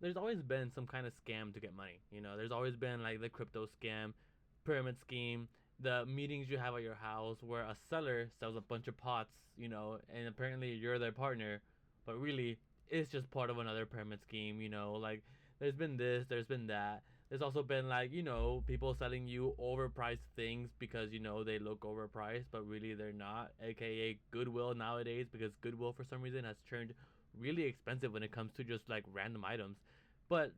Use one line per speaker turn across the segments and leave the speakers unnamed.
there's always been some kind of scam to get money. There's always been like the crypto scam, pyramid scheme, the meetings you have at your house where a seller sells a bunch of pots, and apparently you're their partner, but really it's just part of another pyramid scheme. Like there's been this, there's been that. There's also been like, people selling you overpriced things because they look overpriced, but really they're not, aka Goodwill nowadays, because Goodwill for some reason has turned really expensive when it comes to just like random items. But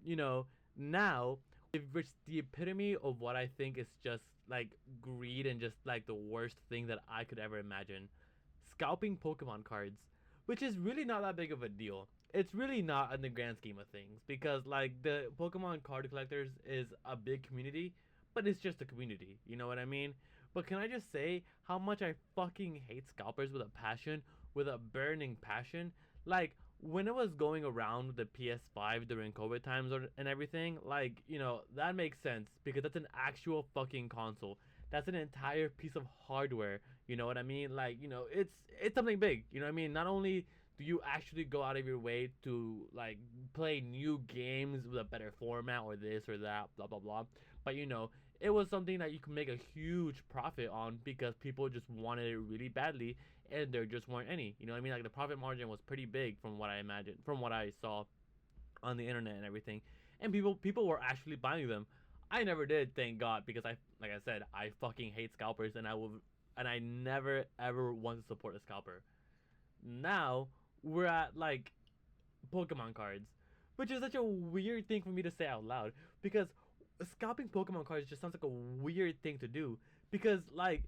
now we've reached the epitome of what I think is just like greed and just like the worst thing that I could ever imagine. Scalping Pokemon cards, which is really not that big of a deal. It's really not in the grand scheme of things because like the Pokemon card collectors is a big community, but it's just a community. You know what I mean? But can I just say how much I fucking hate scalpers with a passion, with a burning passion? Like when it was going around with the PS5 during COVID times and everything, like, that makes sense because that's an actual fucking console. That's an entire piece of hardware. You know what I mean? Like, it's something big. You know what I mean? Not only do you actually go out of your way to like play new games with a better format or this or that, blah blah blah, but it was something that you could make a huge profit on because people just wanted it really badly and there just weren't any. You know what I mean? Like the profit margin was pretty big from what I imagined, from what I saw on the internet and everything, and people were actually buying them. I never did, thank God, because like I said, I fucking hate scalpers, and I never ever want to support a scalper. Now we're at like Pokemon cards, which is such a weird thing for me to say out loud because scalping Pokemon cards just sounds like a weird thing to do because like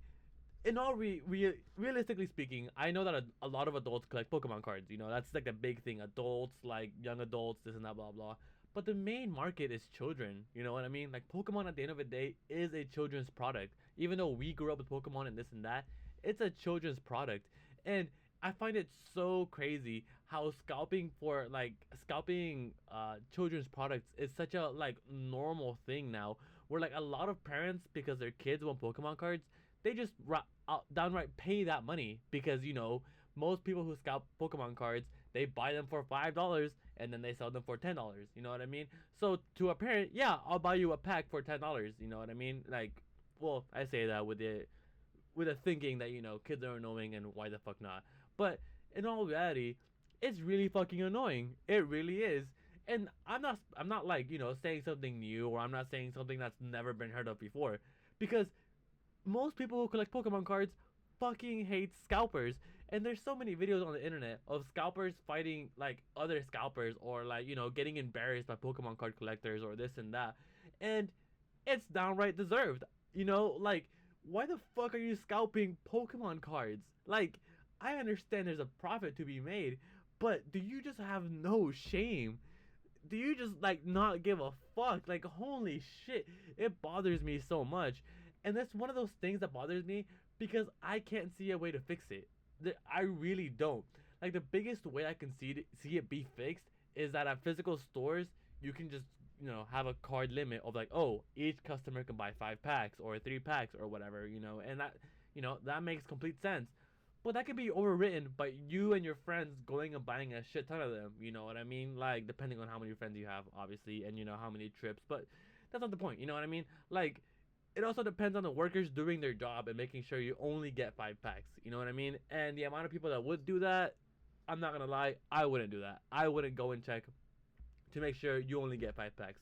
in all realistically speaking, I know that a lot of adults collect Pokemon cards. That's like a big thing. Adults, like young adults, this and that, blah blah. But the main market is children. You know what I mean? Like Pokemon at the end of the day is a children's product. Even though we grew up with Pokemon and this and that, it's a children's product. And I find it so crazy how scalping children's products is such a like normal thing now. Where like a lot of parents, because their kids want Pokemon cards, they just downright pay that money because most people who scalp Pokemon cards, they buy them for $5 and then they sell them for $10. You know what I mean? So to a parent, yeah, I'll buy you a pack for $10. You know what I mean? Like, well, I say that with the thinking that kids are annoying and why the fuck not. But in all reality, it's really fucking annoying. It really is. And I'm not like saying something new, or I'm not saying something that's never been heard of before, because most people who collect Pokemon cards fucking hate scalpers. And there's so many videos on the internet of scalpers fighting like other scalpers, or like getting embarrassed by Pokemon card collectors or this and that. And it's downright deserved. Like why the fuck are you scalping Pokemon cards? Like I understand there's a profit to be made, but do you just have no shame? Do you just like not give a fuck? Like holy shit, it bothers me so much. And that's one of those things that bothers me because I can't see a way to fix it. I really don't. Like the biggest way I can see it be fixed is that at physical stores you can just have a card limit of like, oh, each customer can buy 5 packs or 3 packs or whatever, and that makes complete sense. But that can be overwritten by you and your friends going and buying a shit ton of them. You know what I mean? Like depending on how many friends you have, obviously, and how many trips. But that's not the point. You know what I mean? Like it also depends on the workers doing their job and making sure you only get 5 packs. You know what I mean? And the amount of people that would do that, I'm not gonna lie, I wouldn't do that. I wouldn't go and check to make sure you only get 5 packs.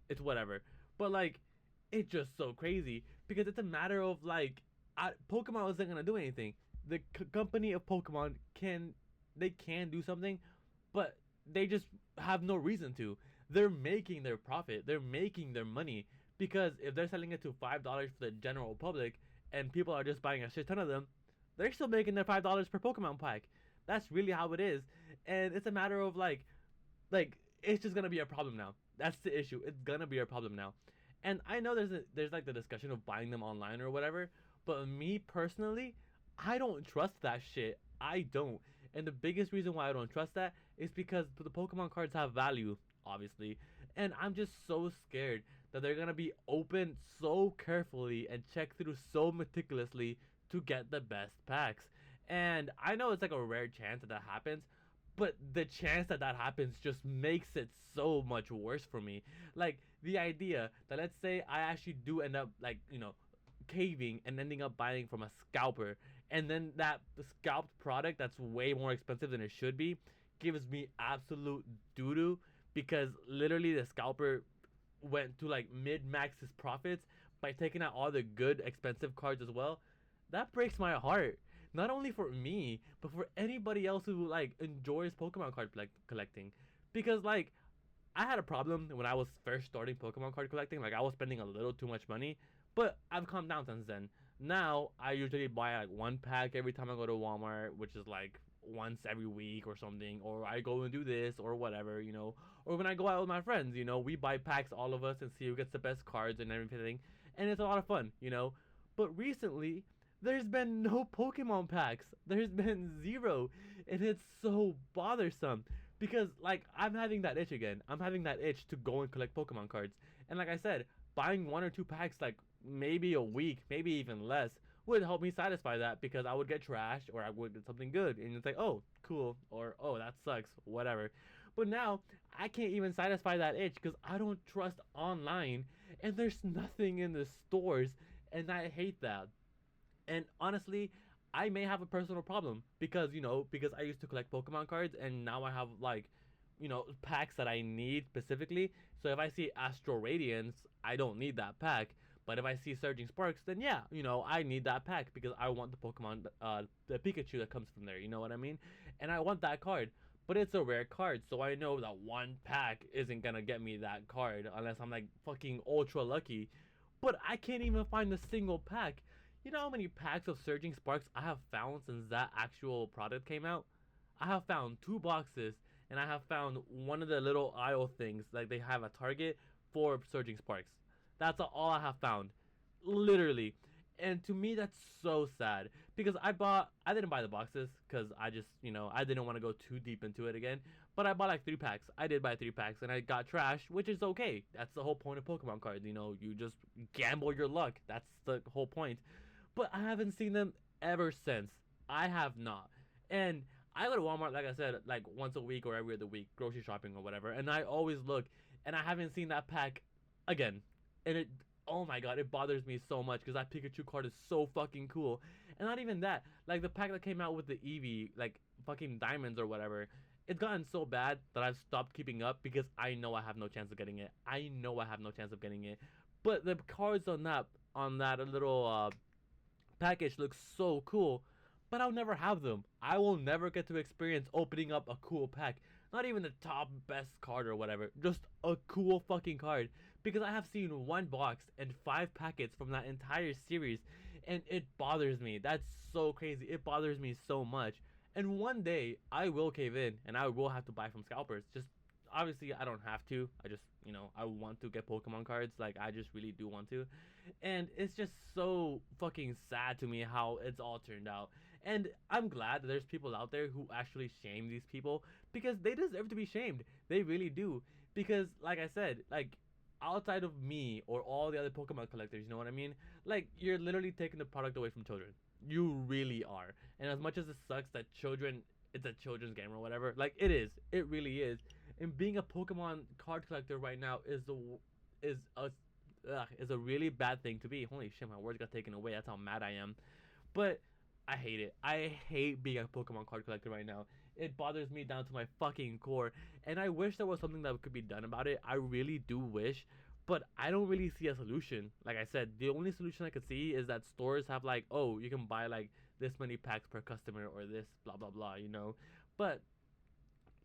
It's whatever. But like, it's just so crazy because it's a matter of like, Pokemon isn't gonna do anything. The company of Pokemon can do something, but they just have no reason to. They're making their profit. They're making their money because if they're selling it to $5 for the general public and people are just buying a shit ton of them, they're still making their $5 per Pokemon pack. That's really how it is, and it's a matter of like it's just gonna be a problem now. That's the issue. It's gonna be a problem now. And I know there's like the discussion of buying them online or whatever, but me personally, I don't trust that shit. I don't. And the biggest reason why I don't trust that is because the Pokemon cards have value, obviously. And I'm just so scared that they're gonna be opened so carefully and checked through so meticulously to get the best packs. And I know it's like a rare chance that happens, but the chance that that happens just makes it so much worse for me. Like the idea that, let's say I actually do end up, like, caving and ending up buying from a scalper, and then that scalped product that's way more expensive than it should be gives me absolute doo doo, because literally the scalper went to like mid max his profits by taking out all the good expensive cards as well. That breaks my heart. Not only for me, but for anybody else who like enjoys Pokemon card collecting, because like I had a problem when I was first starting Pokemon card collecting. Like I was spending a little too much money, but I've calmed down since then. Now I usually buy like one pack every time I go to Walmart, which is like once every week or something, or I go and do this or whatever. Or when I go out with my friends, we buy packs, all of us, and see who gets the best cards and everything, and it's a lot of fun. But recently, there's been no Pokemon packs. There's been zero, and it's so bothersome because like I'm having that itch again. I'm having that itch to go and collect Pokemon cards, and like I said, buying one or two packs like maybe a week, maybe even less, would help me satisfy that, because I would get trash or I would get something good, and it's like, oh, cool, or oh, that sucks, whatever. But now I can't even satisfy that itch because I don't trust online, and there's nothing in the stores, and I hate that. And honestly, I may have a personal problem because I used to collect Pokemon cards, and now I have like, packs that I need specifically. So if I see Astral Radiance, I don't need that pack. But if I see Surging Sparks, then yeah, I need that pack because I want the Pokemon, the Pikachu that comes from there. You know what I mean? And I want that card. But it's a rare card, so I know that one pack isn't gonna get me that card unless I'm like fucking ultra lucky. But I can't even find a single pack. You know how many packs of Surging Sparks I have found since that actual product came out? I have found two boxes, and I have found one of the little aisle things, like they have a Target for Surging Sparks. That's all I have found, literally. And to me, that's so sad because I didn't buy the boxes because I just, I didn't want to go too deep into it again. But I bought like 3 packs. I did buy 3 packs, and I got trash, which is okay. That's the whole point of Pokemon cards. You just gamble your luck. That's the whole point. But I haven't seen them ever since. I have not. And I go to Walmart, like I said, like once a week or every other week, grocery shopping or whatever, and I always look, and I haven't seen that pack again. And oh my god, it bothers me so much because that Pikachu card is so fucking cool. And not even that, like the pack that came out with the Eevee, like fucking diamonds or whatever, it's gotten so bad that I've stopped keeping up because I know I have no chance of getting it. I know I have no chance of getting it. But the cards on that little package looks so cool, but I'll never have them. I will never get to experience opening up a cool pack. Not even the top best card or whatever, just a cool fucking card. Because I have seen one box and 5 packets from that entire series, and it bothers me. That's so crazy. It bothers me so much. And one day I will cave in and I will have to buy from scalpers. Just obviously I don't have to. I just I want to get Pokemon cards. Like I just really do want to, and it's just so fucking sad to me how it's all turned out. And I'm glad that there's people out there who actually shame these people because they deserve to be shamed. They really do. Because like I said, like outside of me or all the other Pokemon collectors, you know what I mean? Like you're literally taking the product away from children. You really are. And as much as it sucks that it's a children's game or whatever, like it is. It really is. And being a Pokemon card collector right now is a really bad thing to be. Holy shit, my words got taken away. That's how mad I am. But I hate it. I hate being a Pokemon card collector right now. It bothers me down to my fucking core. And I wish there was something that could be done about it. I really do wish. But I don't really see a solution. Like I said, the only solution I could see is that stores have like, oh, you can buy like this many packs per customer or this blah blah blah. But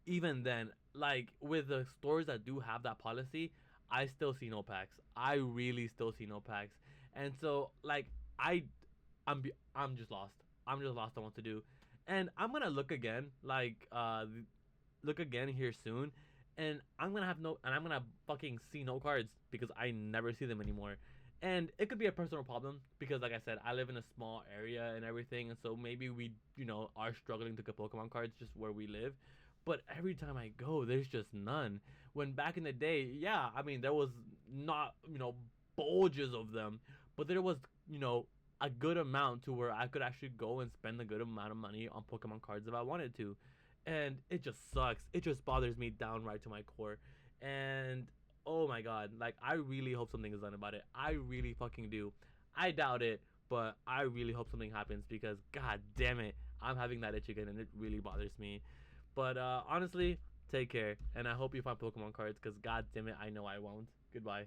even then, like with the stores that do have that policy, I still see no packs. I really still see no packs. And so like I'm just lost. I'm just lost on what to do. And I'm gonna look again, like look again here soon, and I'm gonna fucking see no cards because I never see them anymore. And it could be a personal problem because, like I said, I live in a small area and everything, and so maybe we, are struggling to get Pokemon cards just where we live. But every time I go, there's just none. When back in the day, yeah, I mean, there was not, bulges of them, but there was, a good amount to where I could actually go and spend a good amount of money on Pokemon cards if I wanted to. and it just sucks. It just bothers me downright to my core. And oh my god, like I really hope something is done about it. I really fucking do. I doubt it, but I really hope something happens because god damn it, I'm having that itch again and it really bothers me. But honestly, take care, and I hope you find Pokemon cards because god damn it, I know I won't. Goodbye.